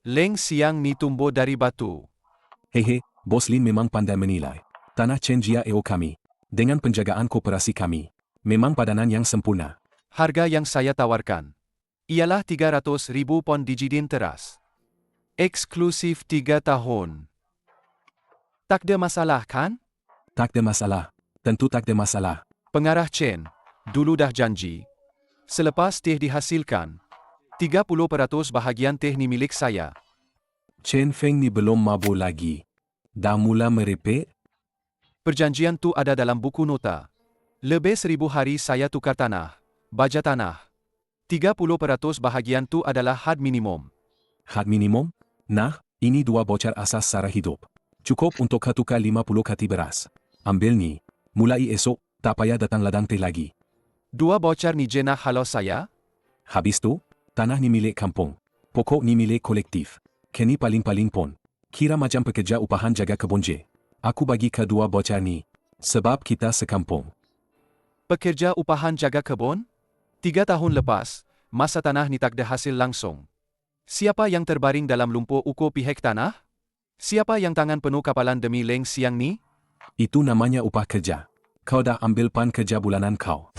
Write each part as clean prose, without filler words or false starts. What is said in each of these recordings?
Leng Siang ni tumbuh dari batu. Hehe, Bos Lin memang pandai menilai. Tanah Chen Jia Eo kami, dengan penjagaan koperasi kami, memang padanan yang sempurna. Harga yang saya tawarkan ialah 300,000 pon dijidin teras. Eksklusif 3 tahun. Tak ada masalah kan? Tak ada masalah, tentu tak ada masalah. Pengarah Chen dulu dah janji. Selepas teh dihasilkan, 30% bahagian teh ni milik saya. Chen Feng ni belum mabuk lagi. Dah mula merepek? Perjanjian tu ada dalam buku nota. Lebih 1000 hari saya tukar tanah, baja tanah. 30% bahagian tu adalah had minimum. Had minimum? Nah, ini 2 bocor asas sara hidup. Cukup untuk kau tukar 50 kati beras. Ambil ni. Mulai esok, tak payah datang ladang teh lagi. 2 bocor ni jenah halau saya? Habis tu, tanah ni milik kampung. Pokok ni milik kolektif. Kini paling-paling pun. Kira macam pekerja upahan jaga kebun je. Aku bagi ke 2 bocor ni. Sebab kita sekampung. Pekerja upahan jaga kebun? 3 tahun lepas, masa tanah ni tak ada hasil langsung. Siapa yang terbaring dalam lumpur ukur pihak tanah? Siapa yang tangan penuh kapalan demi Leng Siang ni? Itu namanya upah kerja. Kau dah ambil pan kerja bulanan kau.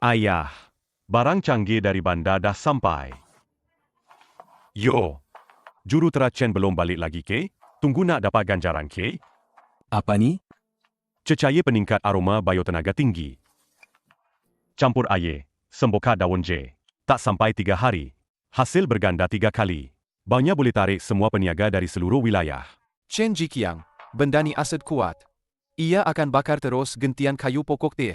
Ayah, barang canggih dari bandar dah sampai. Yo, jurutera Chen belum balik lagi ke? Tunggu nak dapat ganjaran ke? Apa ni? Cecair peningkat aroma biotenaga tinggi. Campur air, sembokat daun je. Tak sampai 3 hari. Hasil berganda 3 kali. Baunya boleh tarik semua peniaga dari seluruh wilayah. Chen Jiqiang, benda ni aset kuat. Ia akan bakar terus gentian kayu pokok teh.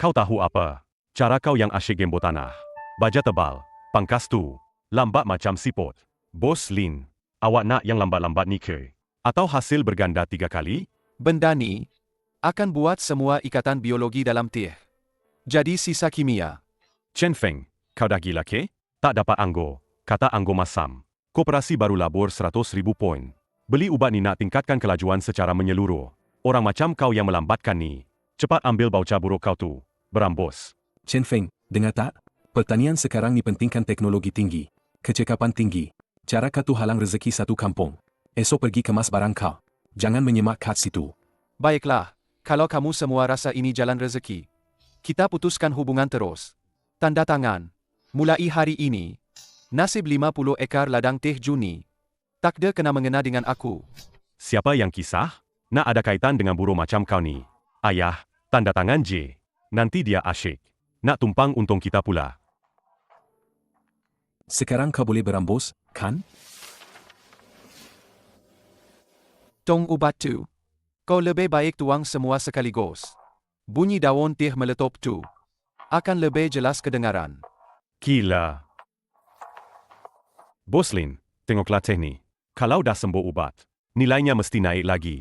Kau tahu apa? Cara kau yang asyik gembo tanah. Baja tebal, pangkas tu, lambat macam siput. Bos Lin, awak nak yang lambat-lambat ni ke? Atau hasil berganda 3 kali? Benda ni akan buat semua ikatan biologi dalam teh jadi sisa kimia. Chen Feng, kau dah gila ke? Tak dapat anggur, kata anggur masam. Koperasi baru labur 100,000 poin. Beli ubat ni nak tingkatkan kelajuan secara menyeluruh. Orang macam kau yang melambatkan ni. Cepat ambil bauca buruk kau tu. Berambus. Chen Feng, dengar tak? Pertanian sekarang ni pentingkan teknologi tinggi. Kecekapan tinggi. Cara kau tu halang rezeki satu kampung. Esok pergi kemas barang kau. Jangan menyemak kat situ. Baiklah, kalau kamu semua rasa ini jalan rezeki, kita putuskan hubungan terus. Tanda tangan. Mulai hari ini, nasib 50 ekar ladang teh Juni tak ada kena mengena dengan aku. Siapa yang kisah? Nak ada kaitan dengan buruh macam kau ni. Ayah, tanda tangan je. Nanti dia asyik. Nak tumpang untung kita pula. Sekarang kau boleh berambus, kan? Tong ubat tu. Kau lebih baik tuang semua sekaligus. Bunyi daun teh meletop tu akan lebih jelas kedengaran. Gila. Bos Lin, tengoklah teh ni. Kalau dah sembuh ubat, nilainya mesti naik lagi.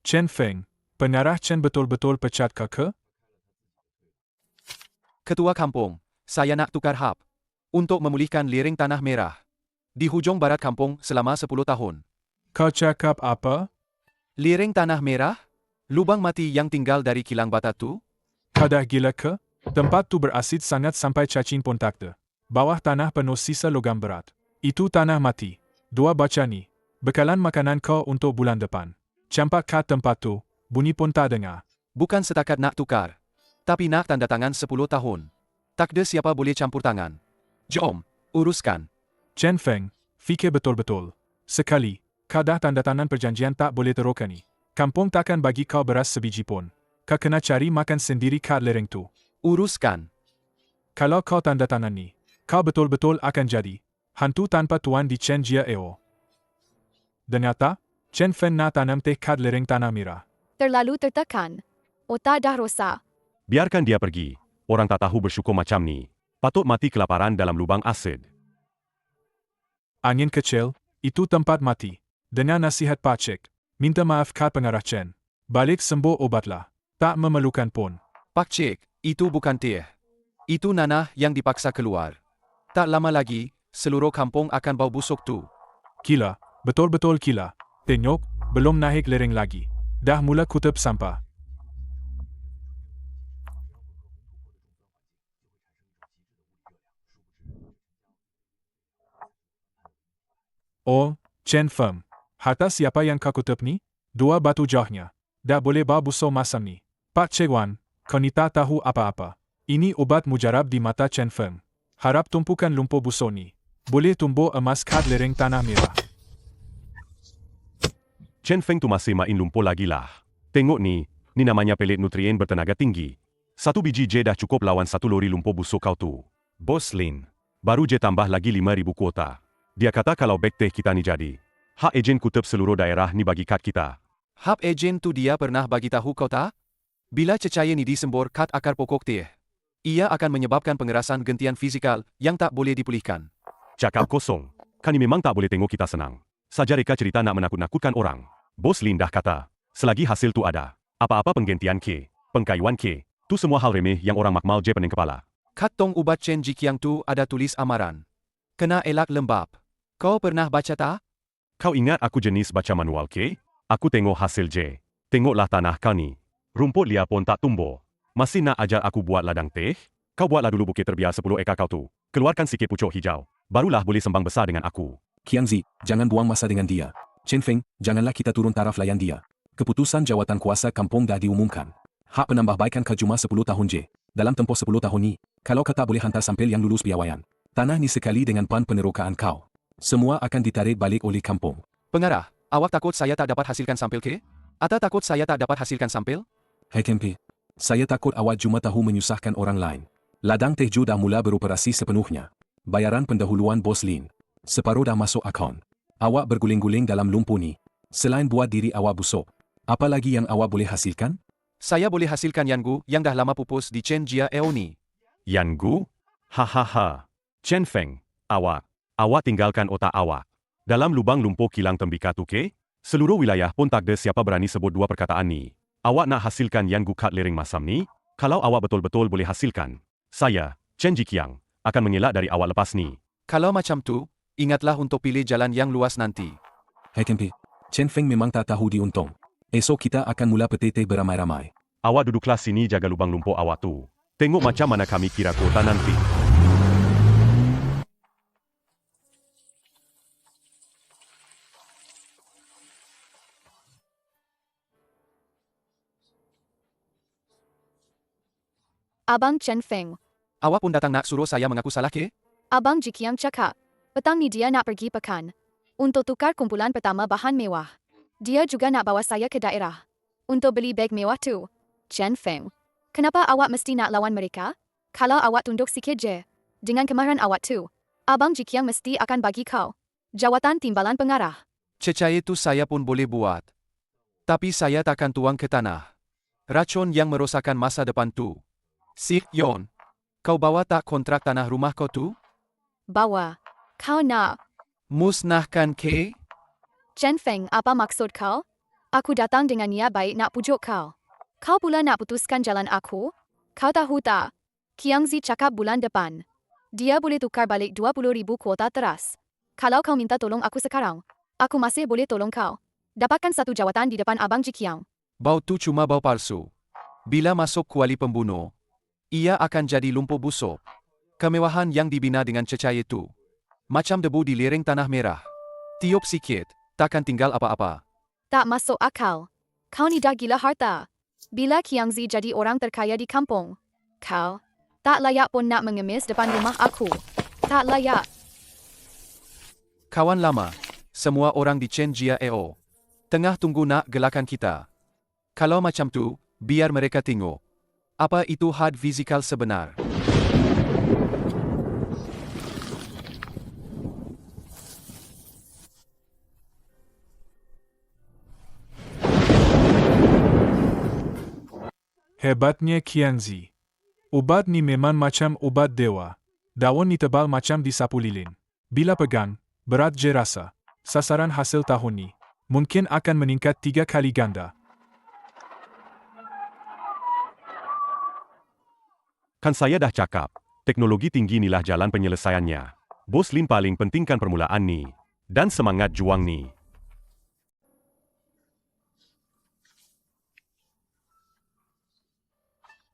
Chen Feng, pengarah Chen betul-betul pecat ke? Ketua kampung, saya nak tukar hab untuk memulihkan lereng tanah merah di hujung barat kampung selama 10 tahun. Kau cakap apa? Lereng tanah merah? Lubang mati yang tinggal dari kilang bata tu? Kau dah gila ke? Tempat tu berasid sangat sampai cacing pun tak ada. Bawah tanah penuh sisa logam berat. Itu tanah mati. 2 baca ni. Bekalan makanan kau untuk bulan depan. Campak kat tempat tu, bunyi pun tak dengar. Bukan setakat nak tukar, tapi nak tanda tangan 10 tahun. Tak ada siapa boleh campur tangan. Jom, uruskan. Chen Feng, fikir betul-betul. Sekali, kau dah tanda tangan perjanjian tak boleh terokani. Kampung takkan bagi kau beras sebiji pun. Kau kena cari makan sendiri kat lereng tu. Uruskan. Kalau kau tanda tangan ni, kau betul-betul akan jadi hantu tanpa tuan di Chen Jia Eo. Dengar tak? Chen Feng nak tanam teh kat lereng tanah merah. Terlalu tertekan. Otak dah rosak. Biarkan dia pergi. Orang tak tahu bersyukur macam ni. Patut mati kelaparan dalam lubang asid. Angin kecil, itu tempat mati. Dengar nasihat Pak Cik. Minta maaf kat pengarah Chen. Balik sembuh obatlah. Tak memerlukan pun. Pak Cik, itu bukan teh. Itu nanah yang dipaksa keluar. Tak lama lagi, seluruh kampung akan bau busuk tu. Gila, betul-betul gila. Tengok, belum naik lereng lagi. Dah mula kutip sampah. Oh, Chen Feng. Harta siapa yang kau kutip ni? 2 batu jauhnya. Dah boleh bawa busuk masam ni. Pak Cik Wan, kau ni tak tahu apa-apa. Ini obat mujarab di mata Chen Feng. Harap tumpukan lumpur busuk ni. Boleh tumbuh emas kat lereng tanah merah. Chen Feng tu masih main lumpur lagi lah. Tengok ni namanya pelet nutrien bertenaga tinggi. 1 biji je dah cukup lawan 1 lori lumpur busuk kau tu. Bos Lin, baru je tambah lagi 5,000 kuota. Dia kata kalau beg teh kita ni jadi. Hak ejen kutub seluruh daerah ni bagi kad kita. Hap ejen tu dia pernah bagi tahu kau tak? Bila cecair ni disembur kat akar pokok teh, ia akan menyebabkan pengerasan gentian fizikal yang tak boleh dipulihkan. Cakap kosong. Kani memang tak boleh tengok kita senang. Saja reka cerita nak menakut-nakutkan orang. Bos Lin dah kata, selagi hasil tu ada, apa-apa penggentian ke, pengkayuan ke, tu semua hal remeh yang orang makmal je pening kepala. Kat tong ubat Chen Jikiang tu ada tulis amaran. Kena elak lembab. Kau pernah baca tak? Kau ingat aku jenis baca manual ke? Aku tengok hasil je. Tengoklah tanah kau ni. Rumput liar pun tak tumbuh. Masih nak ajar aku buat ladang teh? Kau buatlah dulu bukit terbiar 10 ekar kau tu. Keluarkan sikit pucuk hijau. Barulah boleh sembang besar dengan aku. Qiangzi, jangan buang masa dengan dia. Chen Feng, janganlah kita turun taraf layan dia. Keputusan jawatan kuasa kampung dah diumumkan. Hak penambahbaikan ke cuma 10 tahun je. Dalam tempoh 10 tahun ni, kalau kau tak boleh hantar sampel yang lulus piawaian, tanah ni sekali dengan pan penerokaan kau, semua akan ditarik balik oleh kampung. Pengarah, awak takut saya tak dapat hasilkan sampel ke? Atau takut saya tak dapat hasilkan sampel? Hei Kempe, saya takut awak cuma tahu menyusahkan orang lain. Ladang teh Ju dah mula beroperasi sepenuhnya. Bayaran pendahuluan Bos Lin, separuh dah masuk akaun. Awak berguling-guling dalam lumpur ni. Selain buat diri awak busuk, apa lagi yang awak boleh hasilkan? Saya boleh hasilkan Yangu yang dah lama pupus di Chen Jia Eo ni. Yangu? Hahaha. Chen Feng, awak tinggalkan otak awak. Dalam lubang lumpur kilang tembika tu ke? Seluruh wilayah pun tak ada siapa berani sebut 2 perkataan ni. Awak nak hasilkan Yangu kat lereng masam ni? Kalau awak betul-betul boleh hasilkan, saya, Chen Jikiang, akan mengelak dari awak lepas ni. Kalau macam tu, ingatlah untuk pilih jalan yang luas nanti. Hei Kempe, Chen Feng memang tak tahu diuntung. Esok kita akan mula petete beramai-ramai. Awak duduklah sini jaga lubang lumpur awak tu. Tengok macam mana kami kira kota nanti. Abang Chen Feng. Awak pun datang nak suruh saya mengaku salah ke? Abang Jikiang cakap, petang ni dia nak pergi pekan. Untuk tukar kumpulan pertama bahan mewah. Dia juga nak bawa saya ke daerah. Untuk beli beg mewah tu. Chen Feng. Kenapa awak mesti nak lawan mereka? Kalau awak tunduk sikit je. Dengan kemahiran awak tu, Abang Jikiang mesti akan bagi kau jawatan timbalan pengarah. Cecair tu saya pun boleh buat. Tapi saya takkan tuang ke tanah. Racun yang merosakkan masa depan tu. Sik Yon, kau bawa tak kontrak tanah rumah kau tu? Bawa. Kau nak. Musnahkan ke? Chen Feng, apa maksud kau? Aku datang dengan niat baik nak pujuk kau. Kau pula nak putuskan jalan aku? Kau tahu tak? Qiangzi cakap bulan depan. Dia boleh tukar balik 20,000 kuota teras. Kalau kau minta tolong aku sekarang, aku masih boleh tolong kau. Dapatkan satu jawatan di depan Abang Jikiang. Bau tu cuma bau palsu. Bila masuk kuali pembunuh, ia akan jadi lumpur busuk. Kemewahan yang dibina dengan cecair itu, macam debu di lereng tanah merah. Tiup sikit, takkan tinggal apa-apa. Tak masuk akal. Kau ni dah gila harta. Bila Qiangzi jadi orang terkaya di kampung, kau tak layak pun nak mengemis depan rumah aku. Tak layak. Kawan lama, semua orang di Chen Jia Eo, tengah tunggu nak gelakan kita. Kalau macam tu, biar mereka tengok. Apa itu had fizikal sebenar? Hebatnya Qiangzi. Ubat ni memang macam ubat dewa. Daun ni tebal macam disapu lilin. Bila pegang, berat je rasa. Sasaran hasil tahun ni mungkin akan meningkat 3 kali ganda. Kan saya dah cakap, teknologi tinggi inilah jalan penyelesaiannya. Bos Lin paling pentingkan permulaan ni. Dan semangat juang ni.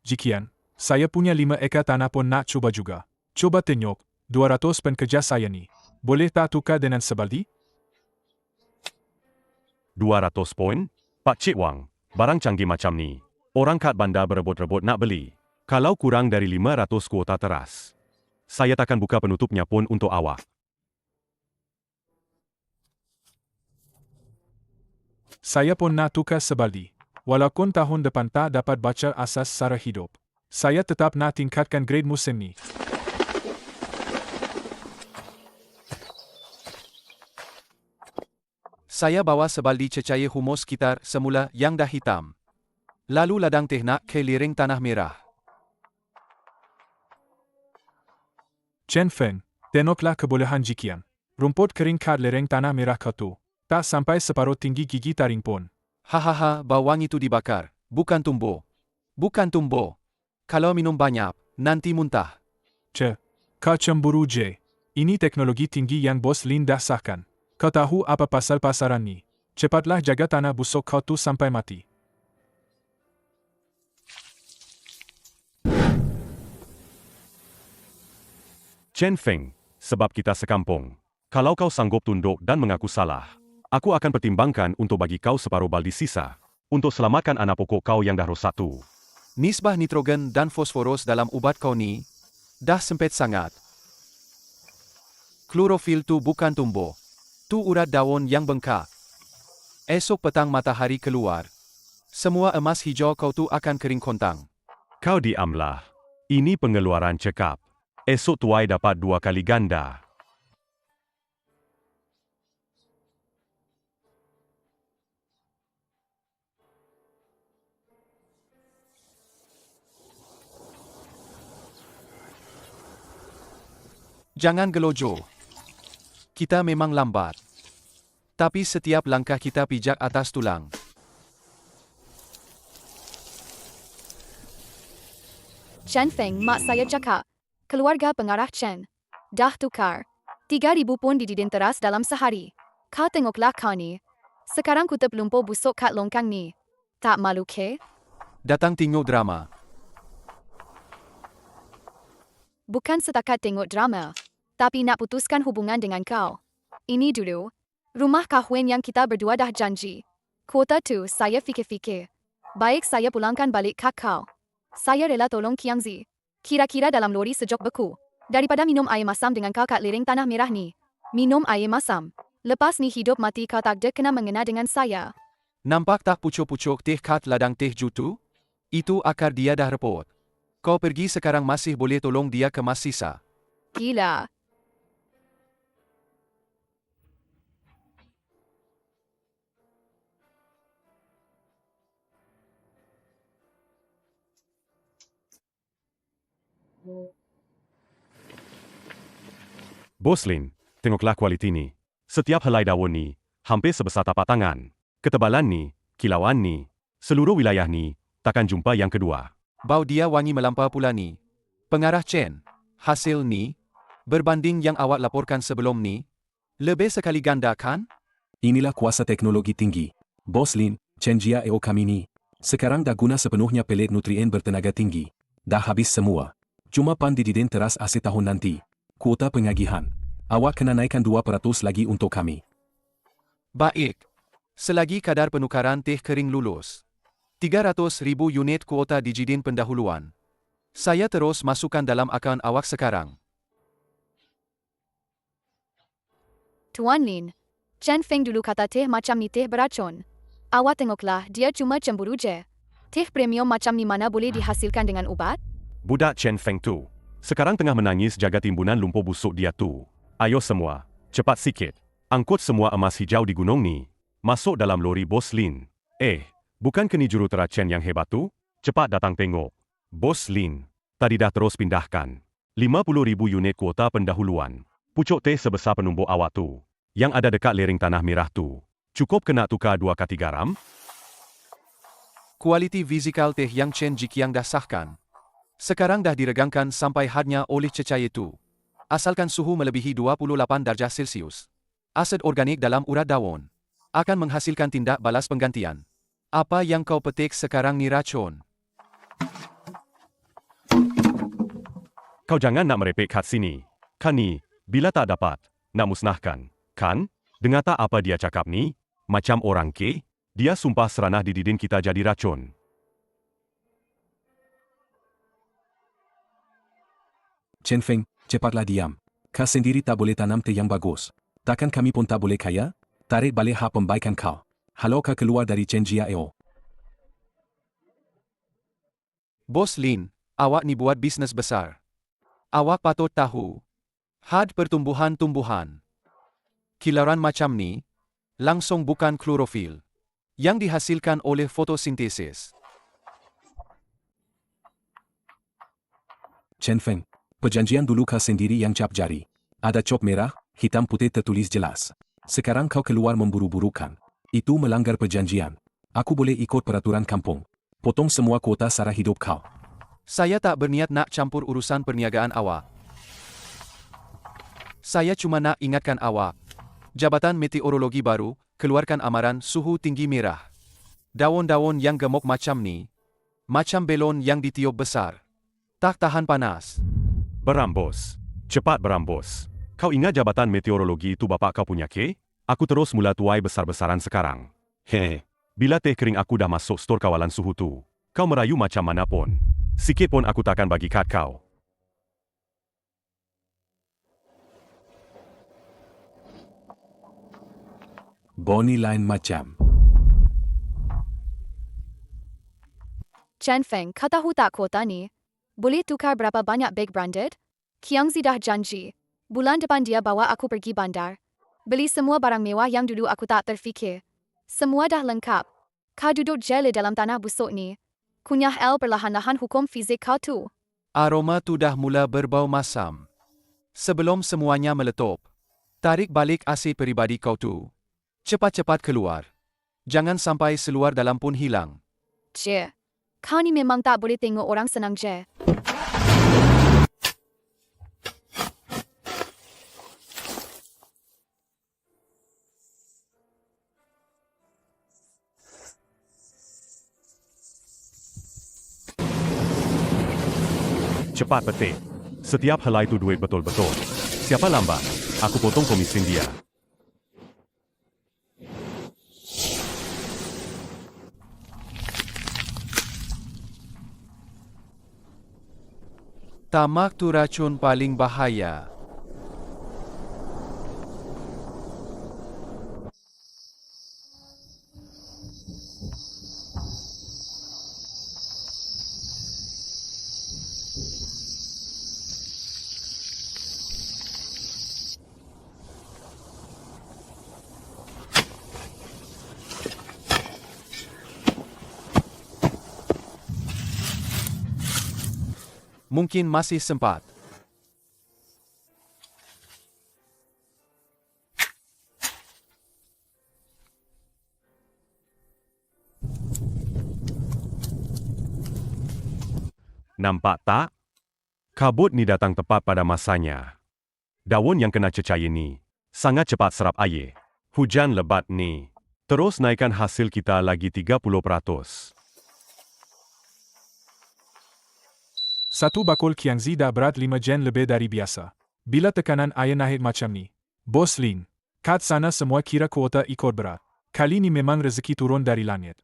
Jikian, saya punya 5 ekar tanah pun nak cuba juga. Coba tengok, 200 pekerja saya ni. Boleh tak tukar dengan sebaldi? 200 poin? Pak Cik Wang, barang canggih macam ni, orang kat bandar berebut-rebut nak beli. Kalau kurang dari 500 kuota teras, saya takkan buka penutupnya pun untuk awak. Saya pun nak tukar sebali. Walaupun tahun depan tak dapat baca asas secara hidup. Saya tetap nak tingkatkan grade musim ni. Saya bawa sebaldi cecair humus sekitar semula yang dah hitam. Lalu ladang teh nak ke lereng tanah merah. Chen Feng, tengoklah kebolehan jikian. Rumput kering kat lereng tanah merah kau tu. Tak sampai separuh tinggi gigi taring pun. Hahaha, bawang itu dibakar. Bukan tumbuh. Bukan tumbuh. Kalau minum banyak, nanti muntah. Kau cemburu je. Ini teknologi tinggi yang Bos Lin dah sahkan. Kau tahu apa pasal pasaran ni? Cepatlah jaga tanah busuk kau tu sampai mati. Chen Feng, sebab kita sekampung. Kalau kau sanggup tunduk dan mengaku salah, aku akan pertimbangkan untuk bagi kau separuh baldi sisa, untuk selamatkan anak pokok kau yang dah rosak tu. Nisbah nitrogen dan fosforos dalam ubat kau ni dah sempit sangat. Klorofil tu bukan tumbuh. Tu urat daun yang bengkak. Esok petang matahari keluar. Semua emas hijau kau tu akan kering kontang. Kau diamlah. Ini pengeluaran cekap. Esok tuai dapat 2 kali ganda. Jangan gelojo. Kita memang lambat. Tapi setiap langkah kita pijak atas tulang. Chen Feng, mak saya cakap. Keluarga pengarah Chen. Dah tukar. 3,000 pun dididin teras dalam sehari. Kau tengoklah kau ni. Sekarang kutip lumpur busuk kat longkang ni. Tak malu ke? Datang tengok drama. Bukan setakat tengok drama. Tapi nak putuskan hubungan dengan kau. Ini dulu. Rumah kahwin yang kita berdua dah janji. Kuota tu saya fikir-fikir. Baik saya pulangkan balik kat kau. Saya rela tolong Kiangzi. Kira-kira dalam lori sejok beku. Daripada minum air masam dengan kau kat lereng tanah merah ni. Minum air masam. Lepas ni hidup mati kau takde kena mengena dengan saya. Nampak tak pucuk-pucuk teh kat ladang teh jutu? Itu akar dia dah repot. Kau pergi sekarang masih boleh tolong dia kemas sisa. Gila. Bos Lin, tengoklah kualiti ni. Setiap helai daun ni, hampir sebesar tapak tangan. Ketebalan ni, kilauan ni, seluruh wilayah ni, takkan jumpa yang kedua. Bau dia wangi melampau pula ni. Pengarah Chen, hasil ni, berbanding yang awak laporkan sebelum ni, lebih sekali ganda kan? Inilah kuasa teknologi tinggi. Bos Lin, Chen Jia Eo kami ni. Sekarang dah guna sepenuhnya pelet nutrien bertenaga tinggi. Dah habis semua. Cuma pan dididin teras akhir tahun nanti. Kuota pengagihan. Awak kena naikkan 2% lagi untuk kami. Baik. Selagi kadar penukaran teh kering lulus. 300,000 unit kuota dijidin pendahuluan. Saya terus masukkan dalam akaun awak sekarang. Tuan Lin. Chen Feng dulu kata teh macam ni teh beracun. Awak tengoklah dia cuma cemburu je. Teh premium macam ni mana boleh dihasilkan dengan ubat? Budak Chen Feng tu, sekarang tengah menangis jaga timbunan lumpur busuk dia tu. Ayo semua, cepat sikit. Angkut semua emas hijau di gunung ni. Masuk dalam lori Bos Lin. Bukan ke ni jurutera Chen yang hebat tu? Cepat datang tengok. Bos Lin, tadi dah terus pindahkan. 50,000 unit kuota pendahuluan. Pucuk teh sebesar penumbuk awak tu, yang ada dekat lereng tanah merah tu. Cukup kena tukar 2 kati garam? Kualiti fizikal teh yang Chen Jikiang dah sahkan. Sekarang dah diregangkan sampai hadnya oleh cecair itu. Asalkan suhu melebihi 28 darjah Celsius. Asid organik dalam urat daun akan menghasilkan tindak balas penggantian. Apa yang kau petik sekarang ni racun? Kau jangan nak merepek kat sini. Kan ni, bila tak dapat, nak musnahkan. Kan? Dengar tak apa dia cakap ni? Macam orang ke? Dia sumpah seranah didin kita jadi racun. Chen Feng, cepatlah diam. Kau sendiri tak boleh tanam teh yang bagus. Takkan kami pun tak boleh kaya? Tarik balik hak pembaikan kau. Halau kau keluar dari Chen Jiao. Bos Lin, awak ni buat bisnes besar. Awak patut tahu. Had pertumbuhan-tumbuhan. Kilaran macam ni, langsung bukan klorofil. Yang dihasilkan oleh fotosintesis. Chen Feng, perjanjian dulu kau sendiri yang cap jari. Ada cop merah, hitam putih tertulis jelas. Sekarang kau keluar memburu-burukan. Itu melanggar perjanjian. Aku boleh ikut peraturan kampung. Potong semua kuota sara hidup kau. Saya tak berniat nak campur urusan perniagaan awak. Saya cuma nak ingatkan awak. Jabatan Meteorologi baru, keluarkan amaran suhu tinggi merah. Daun-daun yang gemuk macam ni, macam belon yang ditiup besar. Tak tahan panas. Berambos. Cepat berambos. Kau ingat jabatan meteorologi itu bapak kau punya ke? Aku terus mula tuai besar-besaran sekarang. Heh. Bila teh kering aku dah masuk stor kawalan suhu tu, kau merayu macam mana pun. Sikit pun aku takkan bagi kad kau. Boni lain macam. Chen Feng, kau tahu tak kuota ni? Boleh tukar berapa banyak bag branded? Kiangzi dah janji. Bulan depan dia bawa aku pergi bandar. Beli semua barang mewah yang dulu aku tak terfikir. Semua dah lengkap. Kau duduk je di dalam tanah busuk ni. Kunyah L perlahan-lahan hukum fizik kau tu. Aroma tu dah mula berbau masam. Sebelum semuanya meletup, tarik balik AC peribadi kau tu. Cepat-cepat keluar. Jangan sampai seluar dalam pun hilang. Je. Kau ni memang tak boleh tengok orang senang je. Cepat petik. Setiap helai tu duit betul-betul. Siapa lambat? Aku potong komisin dia. Tamak tu racun paling bahaya. Mungkin masih sempat. Nampak tak? Kabut ni datang tepat pada masanya. Daun yang kena cecair ni sangat cepat serap air. Hujan lebat ni terus naikkan hasil kita lagi 30%. Satu bakul Kiangzi dah berat 5 jen lebih dari biasa. Bila tekanan air naik macam ni. Bos Lin, kat sana semua kira kuota ikut berat. Kali ni memang rezeki turun dari langit.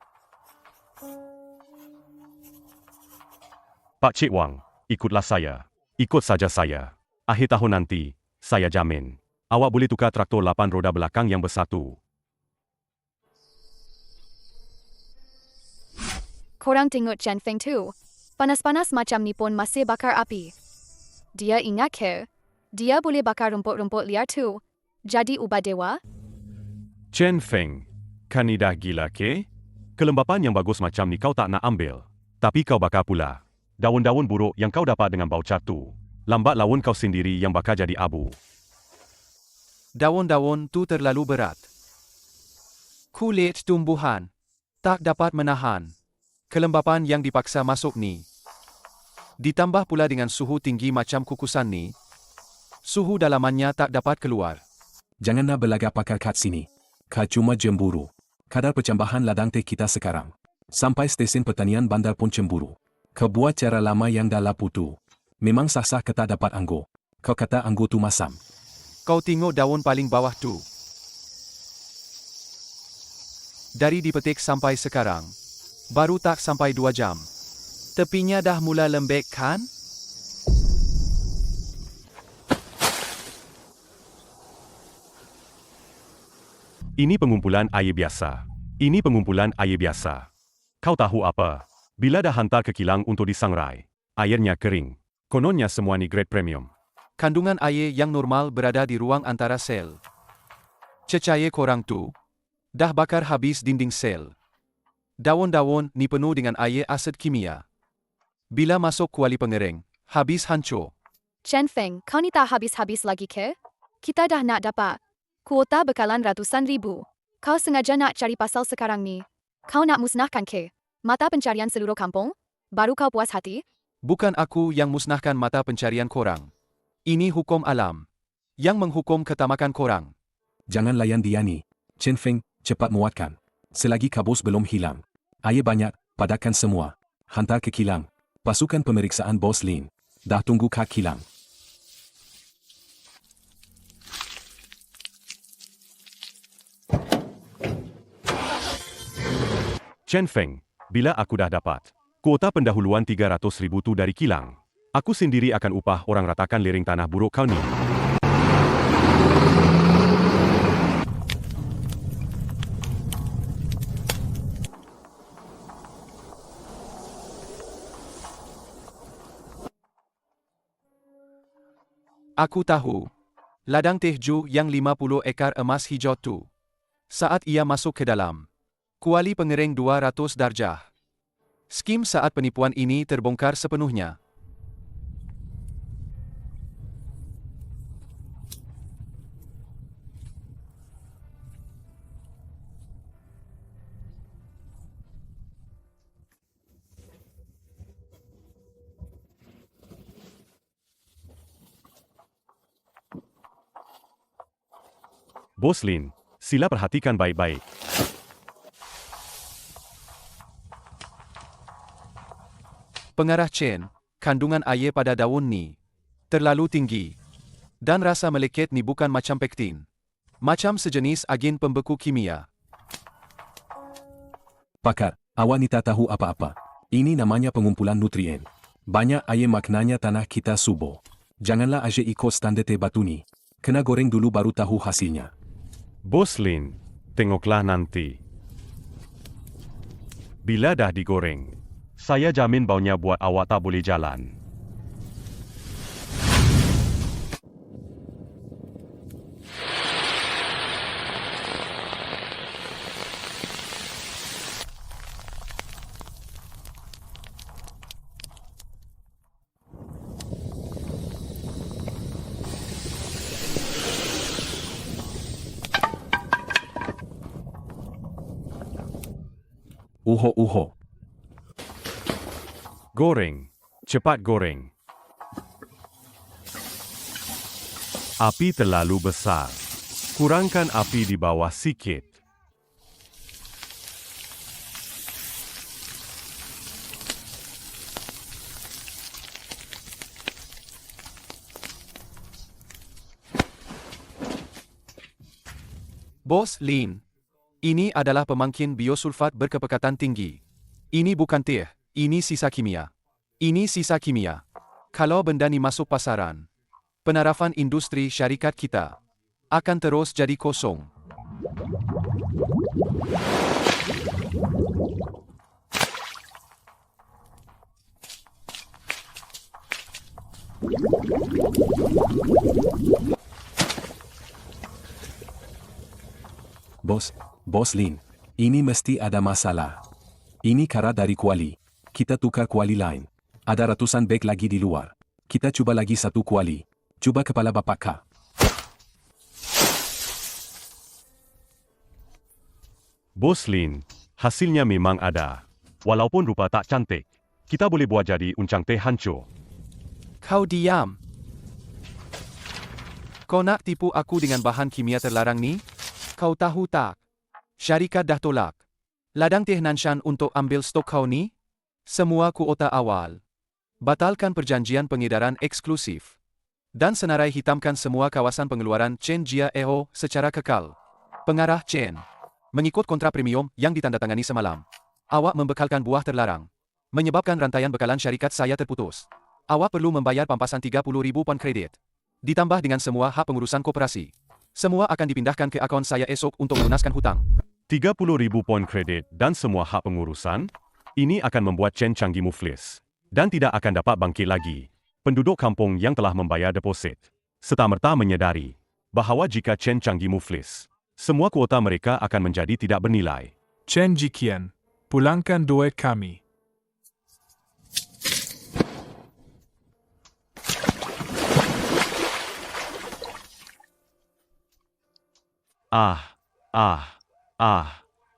Pak Cik Wang, ikutlah saya. Ikut saja saya. Akhir tahun nanti, saya jamin. Awak boleh tukar traktor 8 roda belakang yang bersatu. Korang tengok Chen Feng tu. Panas-panas macam ni pun masih bakar api. Dia ingat ke? Dia boleh bakar rumput-rumput liar tu. Jadi ubah dewa? Chen Feng, kan ni dah gila ke? Kelembapan yang bagus macam ni kau tak nak ambil. Tapi kau bakar pula. Daun-daun buruk yang kau dapat dengan baucar tu. Lambat laun kau sendiri yang bakar jadi abu. Daun-daun tu terlalu berat. Kulit tumbuhan tak dapat menahan kelembapan yang dipaksa masuk ni. Ditambah pula dengan suhu tinggi macam kukusan ni, suhu dalamannya tak dapat keluar. Jangan nak berlagak pakar kat sini. Kau cuma cemburu. Kadar percambahan ladang teh kita sekarang. Sampai stesen pertanian bandar pun cemburu. Kau buat cara lama yang dah lapu tu. Memang sah-sah kata dapat anggur. Kau kata anggur tu masam. Kau tengok daun paling bawah tu. Dari dipetik sampai sekarang, baru tak sampai 2 jam. Tepinya dah mula lembek kan? Ini pengumpulan air biasa. Ini pengumpulan air biasa. Kau tahu apa? Bila dah hantar ke kilang untuk disangrai, airnya kering. Kononnya semua ni grade premium. Kandungan air yang normal berada di ruang antara sel. Cecair korang tu dah bakar habis dinding sel. Daun-daun ni penuh dengan air asid kimia. Bila masuk kuali pengering, habis hancur. Chen Feng, kau ni tak habis-habis lagi ke? Kita dah nak dapat kuota bekalan ratusan ribu. Kau sengaja nak cari pasal sekarang ni. Kau nak musnahkan ke mata pencarian seluruh kampung? Baru kau puas hati? Bukan aku yang musnahkan mata pencarian korang. Ini hukum alam yang menghukum ketamakan korang. Jangan layan dia ni. Chen Feng, cepat muatkan. Selagi kabus belum hilang. Air banyak, padatkan semua. Hantar ke kilang. Pasukan pemeriksaan Bos Lin dah tunggu kat kilang. Chen Feng, bila aku dah dapat kuota pendahuluan 300,000 tu dari kilang, aku sendiri akan upah orang ratakan lereng tanah buruk kau ni. Aku tahu. Ladang Teh Ju yang 50 ekar emas hijau tu. Saat ia masuk ke dalam kuali pengering 200 darjah. Skim saat penipuan ini terbongkar sepenuhnya. Bos Lin, sila perhatikan baik-baik. Pengarah Chen, kandungan air pada daun ni terlalu tinggi. Dan rasa meleket ni bukan macam pektin. Macam sejenis agen pembeku kimia. Pakar, awak ni tak tahu apa-apa. Ini namanya pengumpulan nutrien. Banyak air maknanya tanah kita subur. Janganlah aje ikut standar teh batu ni. Kena goreng dulu baru tahu hasilnya. Bos Lin, tengoklah nanti. Bila dah digoreng, saya jamin baunya buat awak tak boleh jalan. Uho. Goreng. Cepat goreng. Api terlalu besar. Kurangkan api di bawah sikit. Bos Lin, ini adalah pemangkin biosulfat berkepekatan tinggi. Ini bukan teh, ini sisa kimia. Ini sisa kimia. Kalau benda ni masuk pasaran, penarafan industri syarikat kita akan terus jadi kosong. Bos Lin, ini mesti ada masalah. Ini kara dari kuali. Kita tukar kuali lain. Ada ratusan beg lagi di luar. Kita cuba lagi satu kuali. Cuba kepala bapak Ka. Bos Lin, hasilnya memang ada. Walaupun rupa tak cantik, kita boleh buat jadi uncang teh hancur. Kau diam. Kau nak tipu aku dengan bahan kimia terlarang ni? Kau tahu tak? Syarikat dah tolak ladang teh Nanshan untuk ambil stok kau ni? Semua kuota awal. Batalkan perjanjian pengedaran eksklusif. Dan senarai hitamkan semua kawasan pengeluaran Chen Jia Eho secara kekal. Pengarah Chen. Mengikut kontrak premium yang ditandatangani semalam, awak membekalkan buah terlarang, menyebabkan rantaian bekalan syarikat saya terputus. Awak perlu membayar pampasan 30,000 pound kredit. Ditambah dengan semua hak pengurusan koperasi. Semua akan dipindahkan ke akaun saya esok untuk melunaskan hutang. 30,000 poin kredit dan semua hak pengurusan? Ini akan membuat Chen Changi muflis dan tidak akan dapat bangkit lagi. Penduduk kampung yang telah membayar deposit serta-merta menyedari bahawa jika Chen Changi muflis, semua kuota mereka akan menjadi tidak bernilai. Chen Jiqian, pulangkan duit kami.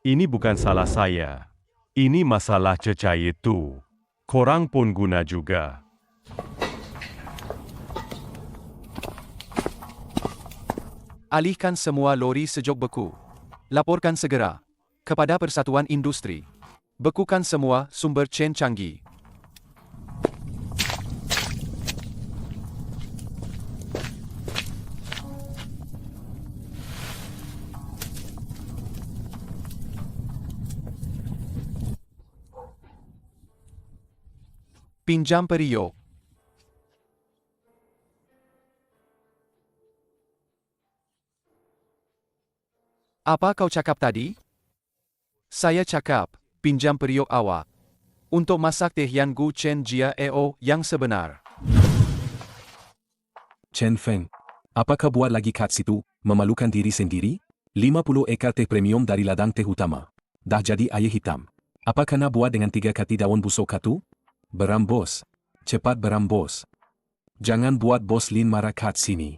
Ini bukan salah saya. Ini masalah cecair itu. Korang pun guna juga. Alihkan semua lori sejok beku. Laporkan segera kepada Persatuan Industri. Bekukan semua sumber Chen Changi. Pinjam periuk. Apa kau cakap tadi? Saya cakap, pinjam periuk awak. Untuk masak teh Yan Gu Chen Jia Eo yang sebenar. Chen Feng, apakah buat lagi kat situ, memalukan diri sendiri? 50 ekar teh premium dari ladang teh utama. Dah jadi air hitam. Apa kena buat dengan 3 kati daun busuk katu? Berambos. Cepat berambos. Jangan buat Bos Lin marah kat sini.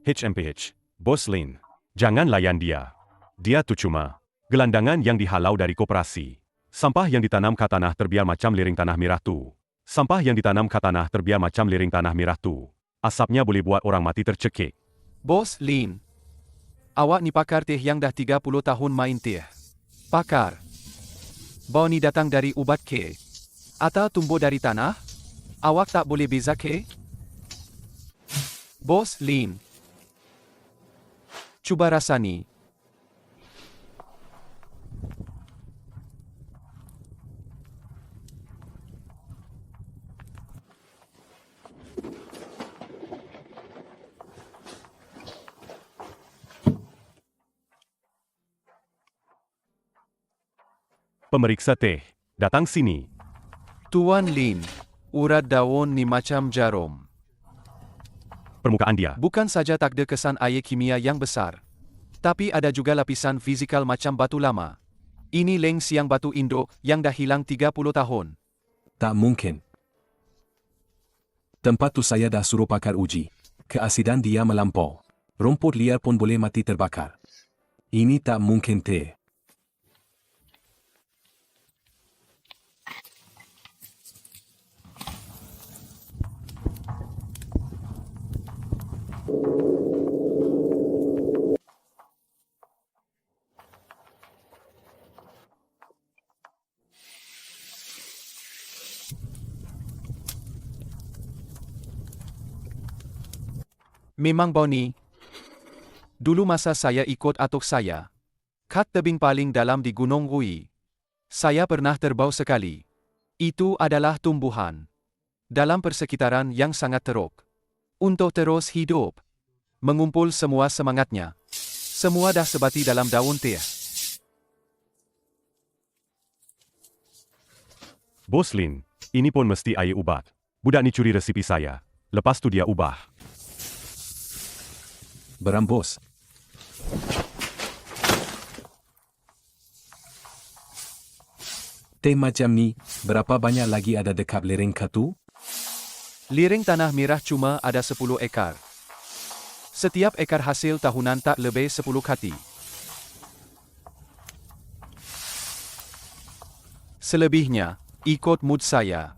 HMPH, Bos Lin, jangan layan dia. Dia tu cuma gelandangan yang dihalau dari koperasi. Sampah yang ditanam ke tanah terbiar macam liring tanah merah tu. Sampah yang ditanam ke tanah terbiar macam liring tanah merah tu. Asapnya boleh buat orang mati tercekik. Bos Lin. Awak ni pakar teh yang dah 30 tahun main teh. Pakar. Bau ni datang dari ubat ke? Atau tumbuh dari tanah? Awak tak boleh beza ke? Bos Lin. Cuba rasani. Pemeriksa teh, datang sini. Tuan Lin. Urat daun ni macam jarum. Permukaan dia. Bukan saja tak ada kesan air kimia yang besar. Tapi ada juga lapisan fizikal macam batu lama. Ini leng siang batu induk yang dah hilang 30 tahun. Tak mungkin. Tempat tu saya dah suruh pakar uji. Keasidan dia melampau. Rumput liar pun boleh mati terbakar. Ini tak mungkin teh. Memang bau ni. Dulu masa saya ikut atuk saya. Kat tebing paling dalam di Gunung Rui. Saya pernah terbau sekali. Itu adalah tumbuhan. Dalam persekitaran yang sangat teruk. Untuk terus hidup. Mengumpul semua semangatnya. Semua dah sebati dalam daun teh. Bos Lin, ini pun mesti air ubat. Budak ni curi resipi saya. Lepas tu dia ubah. Berambos. Teh macam ni, berapa banyak lagi ada dekat lereng katu? Liring tanah merah cuma ada 10 ekar. Setiap ekar hasil tahunan tak lebih 10 kati. Selebihnya, ikut mood saya.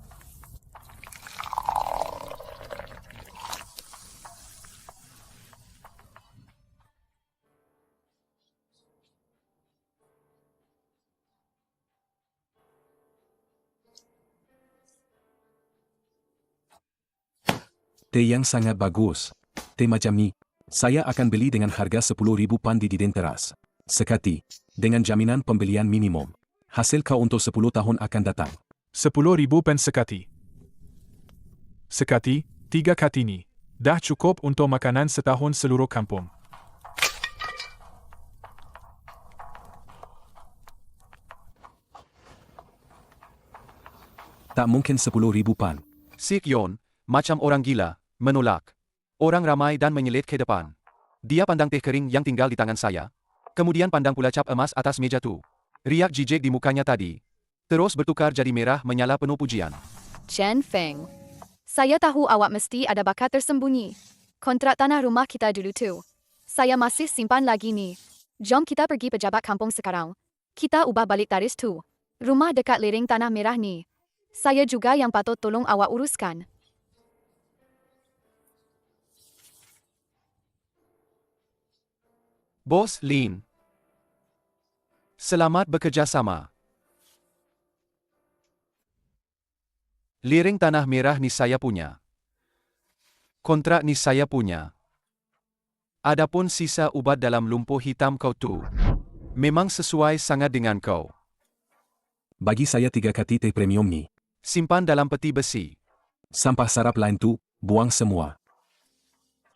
Teh yang sangat bagus. Teh macam ni, Saya akan beli dengan harga 10,000 pan di diden teras. Sekati, dengan jaminan pembelian minimum. Hasil kau untuk 10 tahun akan datang. 10,000 pen sekati. Sekati, 3 katini. Dah cukup untuk makanan setahun seluruh kampung. Tak mungkin 10,000 pan. Si Kyon, macam orang gila, menolak. Orang ramai dan menyelit ke depan. Dia pandang teh kering yang tinggal di tangan saya. Kemudian pandang pula cap emas atas meja tu. Riak jijik di mukanya tadi. Terus bertukar jadi merah menyala penuh pujian. Chen Feng. Saya tahu awak mesti ada bakat tersembunyi. Kontrak tanah rumah kita dulu tu. Saya masih simpan lagi ni. Jom kita pergi pejabat kampung sekarang. Kita ubah balik taris tu. Rumah dekat lereng tanah merah ni. Saya juga yang patut tolong awak uruskan. Bos Lin. Selamat bekerjasama. Lereng tanah merah ni saya punya. Kontrak ni saya punya. Adapun sisa ubat dalam lumpur hitam kau tu, memang sesuai sangat dengan kau. Bagi saya 3 kati teh premium ni. Simpan dalam peti besi. Sampah sarap lain tu, buang semua.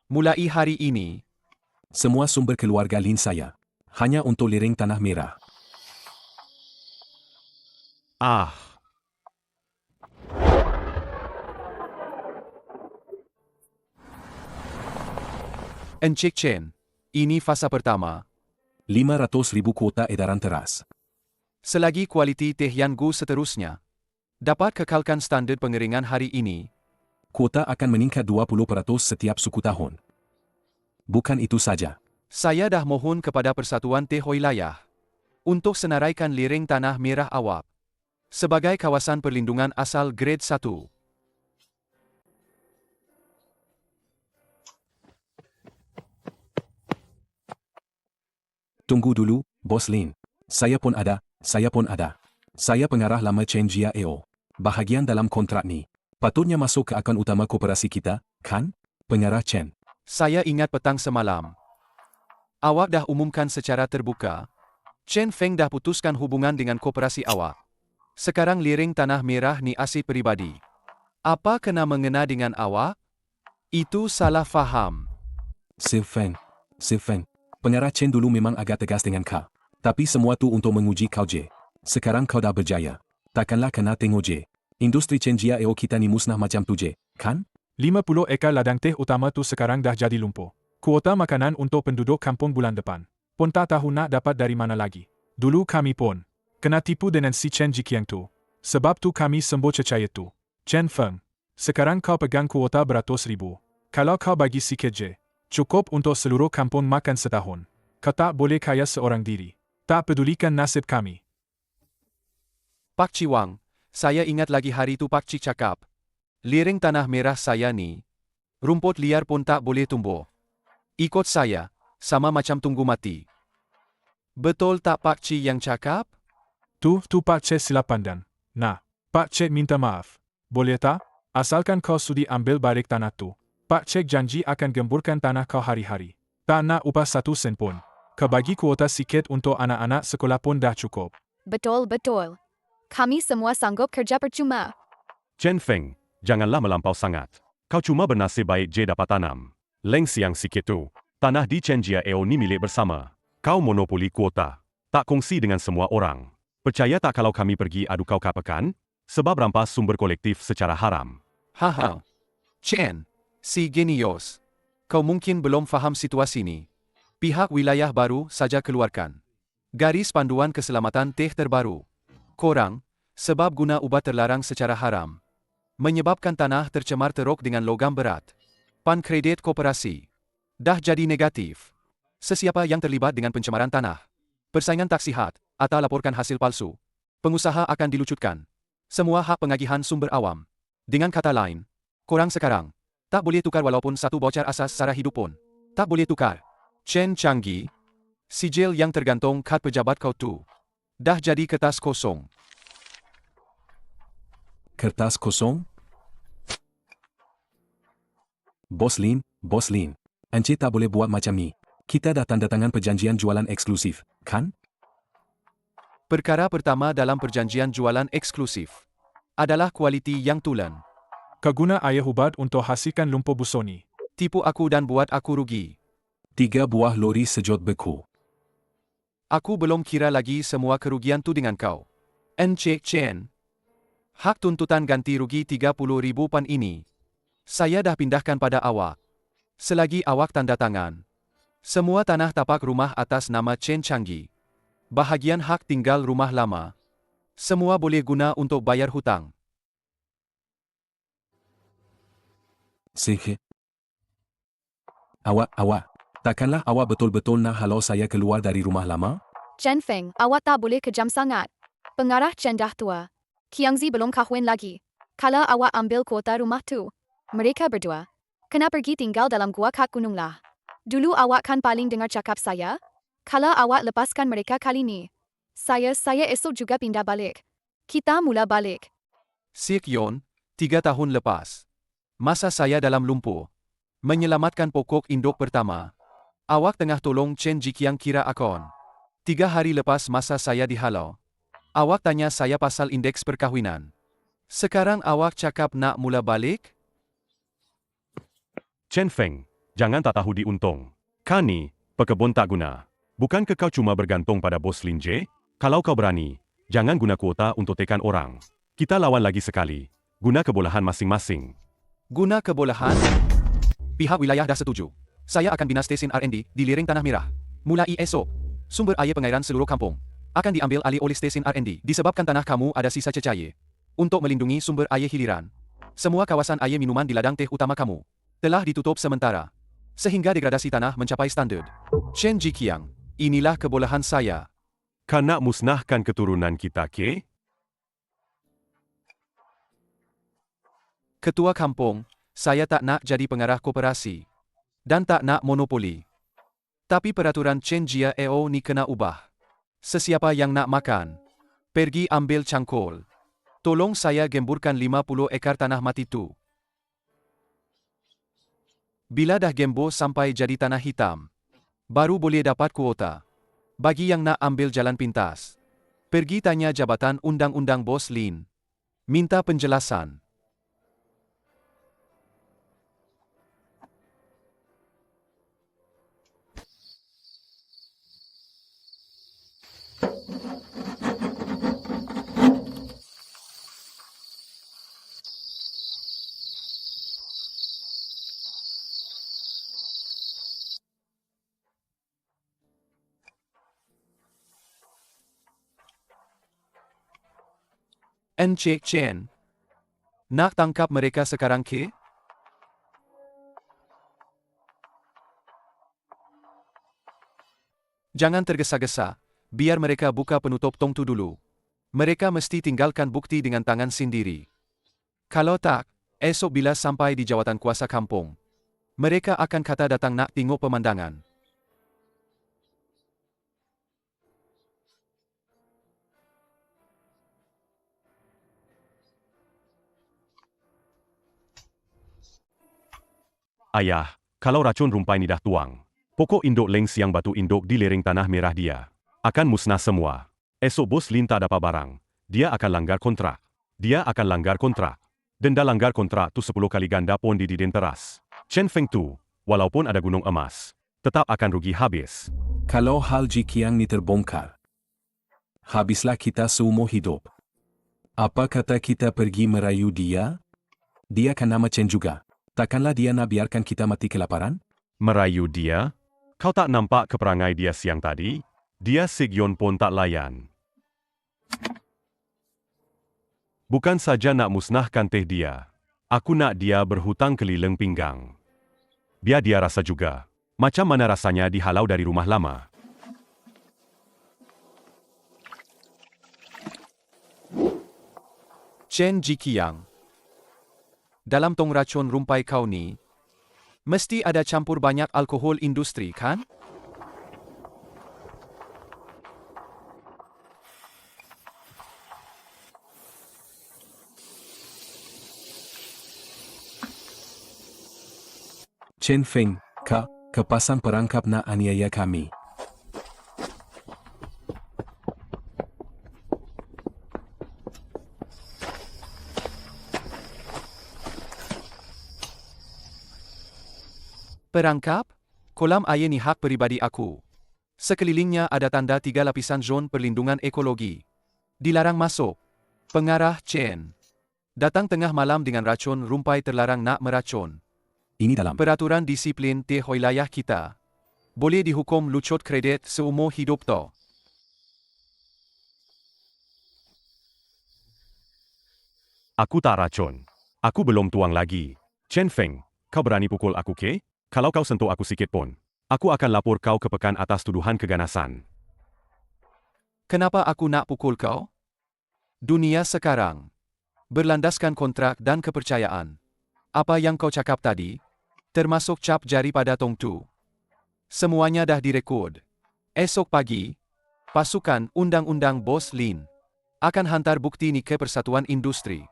Mulai hari ini, Semua sumber keluarga Lin saya. Hanya untuk lereng tanah merah. Ah, Encik Chen, ini fasa pertama. 500,000 kuota edaran teras. Selagi kualiti teh Yan Gu seterusnya dapat kekalkan standard pengeringan hari ini, Kuota akan meningkat 20% setiap suku tahun. Bukan itu saja. saya dah mohon kepada Persatuan Teh Wilayah untuk senaraikan lereng tanah merah awak sebagai kawasan perlindungan asal grade 1. Tunggu dulu, Bos Lin. Saya pun ada. Saya pengarah lama Chen Jia Eo. Bahagian dalam kontrak ni. Patutnya masuk ke akaun utama koperasi kita, kan? Pengarah Chen. Saya ingat petang semalam. Awak dah umumkan secara terbuka. Chen Feng dah putuskan hubungan dengan koperasi awak. Sekarang lereng tanah merah ni asyik peribadi. Apa kena mengena dengan awak? Itu salah faham. Si Feng. Pengarah Chen dulu memang agak tegas dengan kau. Tapi semua tu untuk menguji kau je. Sekarang kau dah berjaya. Takkanlah kena tengok je. Industri Chen Jia Eo kita ni musnah macam tu je, kan? 50 ekar ladang teh utama tu sekarang dah jadi lumpur. Kuota makanan untuk penduduk kampung bulan depan. Pun tak tahu nak dapat dari mana lagi. Dulu kami pun kena tipu dengan si Chen Jikiang tu. Sebab tu kami sembuh cecair tu. Chen Feng, sekarang kau pegang kuota beratus ribu. Kalau kau bagi sikit je, cukup untuk seluruh kampung makan setahun. Kau tak boleh kaya seorang diri. Tak pedulikan nasib kami. Pak Ci Wang, saya ingat lagi hari tu Pak Ci cakap. Lereng tanah merah saya ni, rumput liar pun tak boleh tumbuh. Ikut saya, sama macam tunggu mati. Betul tak Pak Ci yang cakap? Tu Pak Cik silap pandang. Nah, Pak Cik minta maaf. Boleh tak? Asalkan kau sudi ambil balik tanah tu. Pak Cik janji akan gemburkan tanah kau hari-hari. Tak nak upah 1 sen pun. Kau bagi kuota sikit untuk anak-anak sekolah pun dah cukup. Betul. Kami semua sanggup kerja percuma. Chen Feng, janganlah melampau sangat. Kau cuma bernasib baik je dapat tanam. Leng siang sikit tu. Tanah di Chen Jia Eo ni milik bersama. Kau monopoli kuota. Tak kongsi dengan semua orang. Percaya tak kalau kami pergi adu kau kapakan? Sebab rampas sumber kolektif secara haram. Haha. Chen, si genius. Kau mungkin belum faham situasi ni. Pihak wilayah baru saja keluarkan garis panduan keselamatan teh terbaru. Korang, sebab guna ubat terlarang secara haram, menyebabkan tanah tercemar teruk dengan logam berat. Pan kredit koperasi dah jadi negatif. Sesiapa yang terlibat dengan pencemaran tanah, persaingan tak sihat, atau laporkan hasil palsu, pengusaha akan dilucutkan. Semua hak pengagihan sumber awam. Dengan kata lain, korang sekarang tak boleh tukar walaupun satu bocor asas sara hidup pun. Tak boleh tukar. Chen Changgi, sijil yang tergantung kad pejabat kau tu dah jadi kertas kosong. Kertas kosong? Bos Lin. Encik tak boleh buat macam ni. Kita dah tanda tangan perjanjian jualan eksklusif, kan? Perkara pertama dalam perjanjian jualan eksklusif adalah kualiti yang tulen. Kau guna air ubat untuk hasilkan lumpur busuk ni. Tipu aku dan buat aku rugi. 3 buah lori sejot beku. Aku belum kira lagi semua kerugian tu dengan kau. Encik Chen. Hak tuntutan ganti rugi 30,000 pan ini. Saya dah pindahkan pada awak. Selagi awak tanda tangan. Semua tanah tapak rumah atas nama Chen Changi. Bahagian hak tinggal rumah lama. Semua boleh guna untuk bayar hutang. Sikit. Awak. Takkanlah awak betul-betul nak halau saya keluar dari rumah lama? Chen Feng, awak tak boleh kejam sangat. Pengarah Chen dah tua. Kiangzi belum kahwin lagi. Kalau awak ambil kuota rumah tu, mereka berdua kena pergi tinggal dalam gua kak gunung lah. Dulu awak kan paling dengar cakap saya? Kalau awak lepaskan mereka kali ni, saya esok juga pindah balik. Kita mula balik. Sik Yon, 3 tahun lepas. Masa saya dalam lumpur. Menyelamatkan pokok induk pertama. Awak tengah tolong Chen Jikiang kira akon. 3 hari lepas masa saya dihalau. Awak tanya saya pasal indeks perkahwinan. Sekarang awak cakap nak mula balik? Chen Feng, jangan tak tahu diuntung. Kau ni, pekebun tak guna. Bukankah kau cuma bergantung pada bos Lin Je? Kalau kau berani, jangan guna kuota untuk tekan orang. Kita lawan lagi sekali. Guna kebolehan masing-masing. Guna kebolehan? Pihak wilayah dah setuju. Saya akan bina stesen R&D di lereng Tanah Merah. Mulai esok, sumber air pengairan seluruh kampung akan diambil alih oleh stesen R&D disebabkan tanah kamu ada sisa cecair. Untuk melindungi sumber air hiliran, semua kawasan air minuman di ladang teh utama kamu telah ditutup sementara, sehingga degradasi tanah mencapai standard. Chen Jikiang, inilah kebolehan saya. Kau nak musnahkan keturunan kita, ke? Ketua kampung, saya tak nak jadi pengarah koperasi. Dan tak nak monopoli. Tapi peraturan Chen Jia EO ni kena ubah. Sesiapa yang nak makan, pergi ambil cangkul. Tolong saya gemburkan 50 ekar tanah mati tu. Bila dah gembur sampai jadi tanah hitam, baru boleh dapat kuota. Bagi yang nak ambil jalan pintas, pergi tanya Jabatan Undang-Undang Bos Lin. Minta penjelasan. Encik Chen. Nak tangkap mereka sekarang, ke? Jangan tergesa-gesa, biar mereka buka penutup tong tu dulu. Mereka mesti tinggalkan bukti dengan tangan sendiri. Kalau tak, esok bila sampai di jawatan kuasa kampung, mereka akan kata datang nak tengok pemandangan. Ayah, kalau racun rumpai ni dah tuang, pokok induk leng siang batu induk di lereng Tanah Merah dia akan musnah semua. Esok bos Lin tak dapat barang, dia akan langgar kontrak. Denda langgar kontrak tu 10 kali ganda pun dididen teras. Chen Feng tu, walaupun ada gunung emas, tetap akan rugi habis. Kalau hal Jikiang ni terbongkar, habislah kita seumur hidup. Apa kata kita pergi merayu dia? Dia kan nama Chen juga. Takkanlah dia nak biarkan kita mati kelaparan? Merayu dia? Kau tak nampak keperangai dia siang tadi? Dia Sigyon pun tak layan. Bukan saja nak musnahkan teh dia. Aku nak dia berhutang keliling pinggang. Biar dia rasa juga. Macam mana rasanya dihalau dari rumah lama. Chen Jikiang. Dalam tong racun rumpai kau ni, mesti ada campur banyak alkohol industri, kan? Chen Feng, Kepasang perangkap nak aniaya kami. Perangkap? Kolam air ni hak peribadi aku. Sekelilingnya ada tanda 3 lapisan zon perlindungan ekologi. Dilarang masuk. Pengarah Chen. Datang tengah malam dengan racun rumpai terlarang nak meracun. Ini dalam. Peraturan disiplin di wilayah kita. Boleh dihukum lucut kredit seumur hidup to. Aku tak racun. Aku belum tuang lagi. Chen Feng, kau berani pukul aku ke? Kalau kau sentuh aku sikit pun, aku akan lapor kau ke pekan atas tuduhan keganasan. Kenapa aku nak pukul kau? Dunia sekarang berlandaskan kontrak dan kepercayaan. Apa yang kau cakap tadi, termasuk cap jari pada Tong Tu, semuanya dah direkod. Esok pagi, pasukan Undang-Undang Bos Lin akan hantar bukti ni ke Persatuan Industri.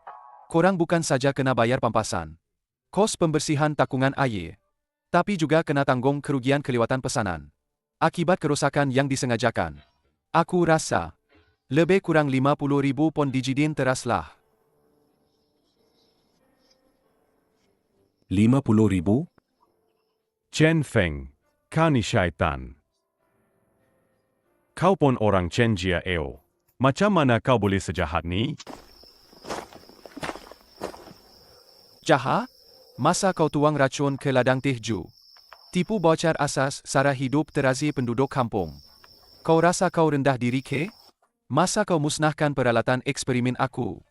Korang bukan saja kena bayar pampasan, kos pembersihan takungan air, tapi juga kena tanggung kerugian kelewatan pesanan akibat kerosakan yang disengajakan. Aku rasa lebih kurang 50,000 pon dijidin teraslah. 50,000? Chen Feng, kau ni syaitan. Kau pun orang Chen Jia Eo. Macam mana kau boleh sejahat ni? Jahat? Masa kau tuang racun ke ladang teh ju. Tipu bocor asas sara hidup terazi penduduk kampung. Kau rasa kau rendah diri ke? Masa kau musnahkan peralatan eksperimen aku.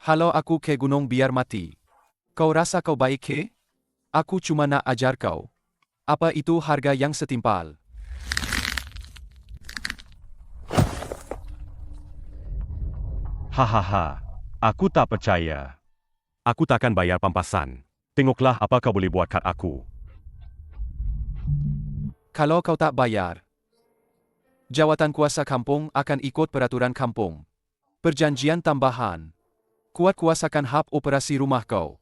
Halau aku ke gunung biar mati. Kau rasa kau baik ke? Aku cuma nak ajar kau. Apa itu harga yang setimpal? Hahaha, aku tak percaya. Aku takkan bayar pampasan. Tengoklah apa kau boleh buat kat aku. Kalau kau tak bayar, jawatan kuasa kampung akan ikut peraturan kampung. Perjanjian tambahan. Kuat kuasakan hab operasi rumah kau.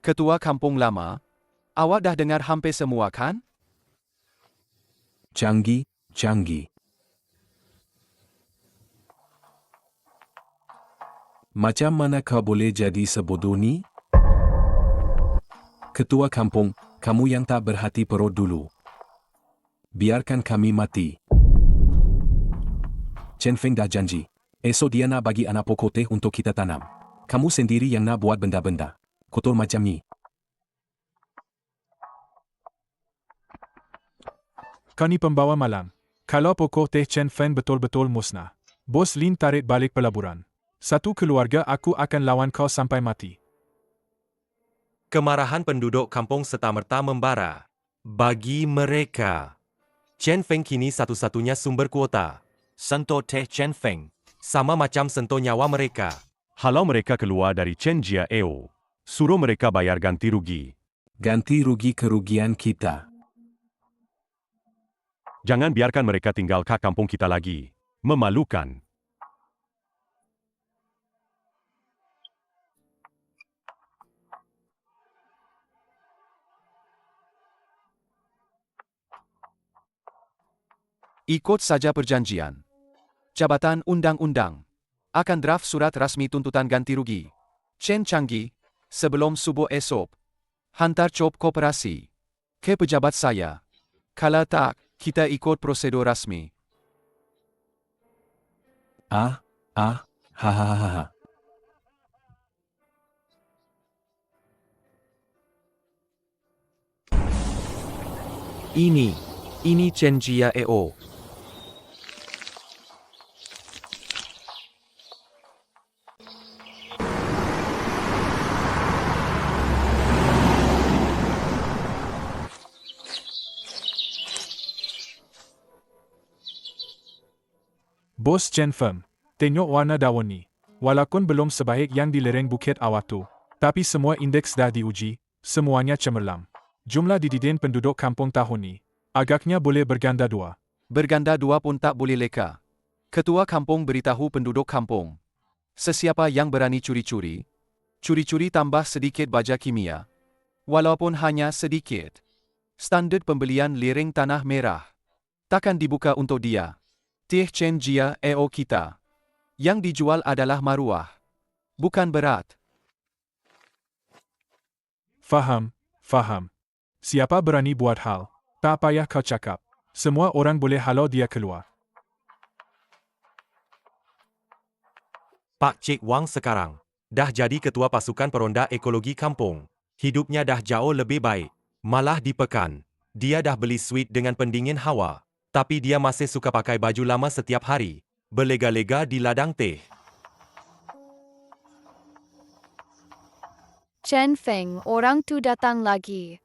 Ketua kampung lama, awak dah dengar hampir semua kan? Canggih, canggih. Macam mana kau boleh jadi sebodoh ni? Ketua kampung, kamu yang tak berhati perut dulu. Biarkan kami mati. Chen Feng dah janji. Esok dia nak bagi anak pokok teh untuk kita tanam. Kamu sendiri yang nak buat benda-benda kotor macam ni. Kau ni pembawa malam. Kalau pokok teh Chen Feng betul-betul musnah, Bos Lin tarik balik pelaburan. Satu keluarga aku akan lawan kau sampai mati. Kemarahan penduduk kampung serta-merta membara. Bagi mereka, Chen Feng kini satu-satunya sumber kuota. Sentuh teh Chen Feng, sama macam sentuh nyawa mereka. Halau mereka keluar dari Chen Jia Eo, suruh mereka bayar ganti rugi. Ganti rugi kerugian kita. Jangan biarkan mereka tinggal kat kampung kita lagi. Memalukan. Ikut saja perjanjian. Jabatan Undang-Undang akan draft surat rasmi tuntutan ganti rugi. Chen Canggih, sebelum subuh esok, hantar cop koperasi ke pejabat saya. Kalau tak, kita ikut prosedur rasmi. Hahaha. Ini Chen Jia Eo. Bos Chen Feng, tengok warna daun ni. Walaupun belum sebaik yang di lereng Bukit Awatu, tapi semua indeks dah diuji, semuanya cemerlang. Jumlah didin penduduk kampung tahun ni, agaknya boleh berganda dua. Berganda dua pun tak boleh leka. Ketua kampung beritahu penduduk kampung. Sesiapa yang berani curi-curi tambah sedikit baja kimia. Walaupun hanya sedikit. Standard pembelian lereng tanah merah takkan dibuka untuk dia. Teh Chen Jia EO kita. Yang dijual adalah maruah. Bukan berat. Faham, faham. Siapa berani buat hal? Tak payah kau cakap. Semua orang boleh halau dia keluar. Pak Cik Wang sekarang dah jadi ketua pasukan peronda ekologi kampung. Hidupnya dah jauh lebih baik. Malah di pekan, dia dah beli suite dengan pendingin hawa. Tapi dia masih suka pakai baju lama setiap hari. Berlega-lega di ladang teh. Chen Feng, orang tu datang lagi.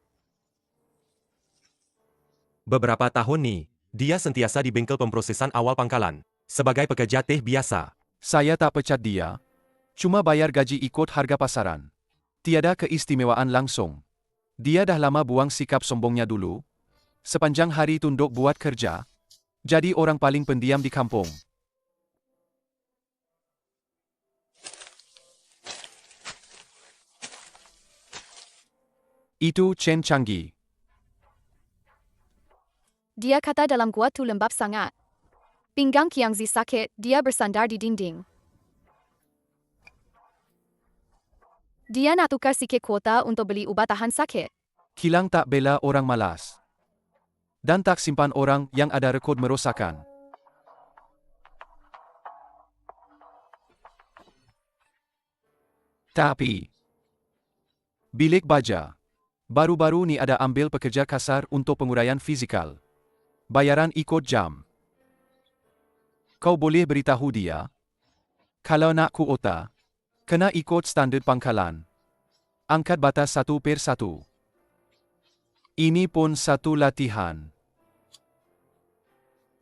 Beberapa tahun ni, dia sentiasa di bengkel pemprosesan awal pangkalan. Sebagai pekerja teh biasa. Saya tak pecat dia. Cuma bayar gaji ikut harga pasaran. Tiada keistimewaan langsung. Dia dah lama buang sikap sombongnya dulu. Sepanjang hari tunduk buat kerja. Jadi orang paling pendiam di kampung. Itu Chen Changgi. Dia kata dalam gua tu lembab sangat. Pinggang Qiangzi sakit, dia bersandar di dinding. Dia nak tukar sikit kuota untuk beli ubat tahan sakit. Kilang tak bela orang malas. Dan tak simpan orang yang ada rekod merosakan. Tapi, bilik baja. Baru-baru ni ada ambil pekerja kasar untuk penguraian fizikal. Bayaran ikut jam. Kau boleh beritahu dia, kalau nak kuota, kena ikut standard pangkalan. Angkat batas 1/1. Ini pun satu latihan.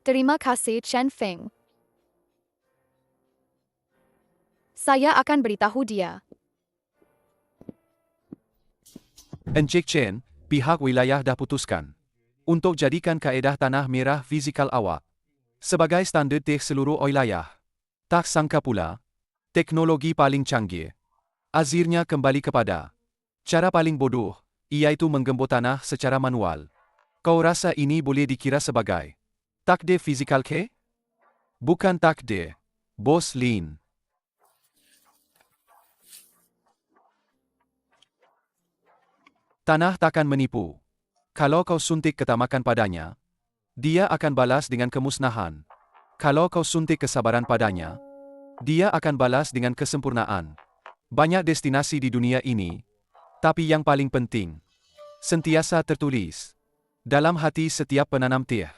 Terima kasih Chen Feng. Saya akan beritahu dia. Encik Chen, pihak wilayah dah putuskan untuk jadikan kaedah tanah merah fizikal awak sebagai standard teh seluruh wilayah. Tak sangka pula, teknologi paling canggih akhirnya kembali kepada cara paling bodoh, iaitu menggembur tanah secara manual. Kau rasa ini boleh dikira sebagai takdir fizikal ke? Bukan takdir, Bos Lin. Tanah takkan menipu. Kalau kau suntik ketamakan padanya, dia akan balas dengan kemusnahan. Kalau kau suntik kesabaran padanya, dia akan balas dengan kesempurnaan. Banyak destinasi di dunia ini, tapi yang paling penting, sentiasa tertulis dalam hati setiap penanam teh.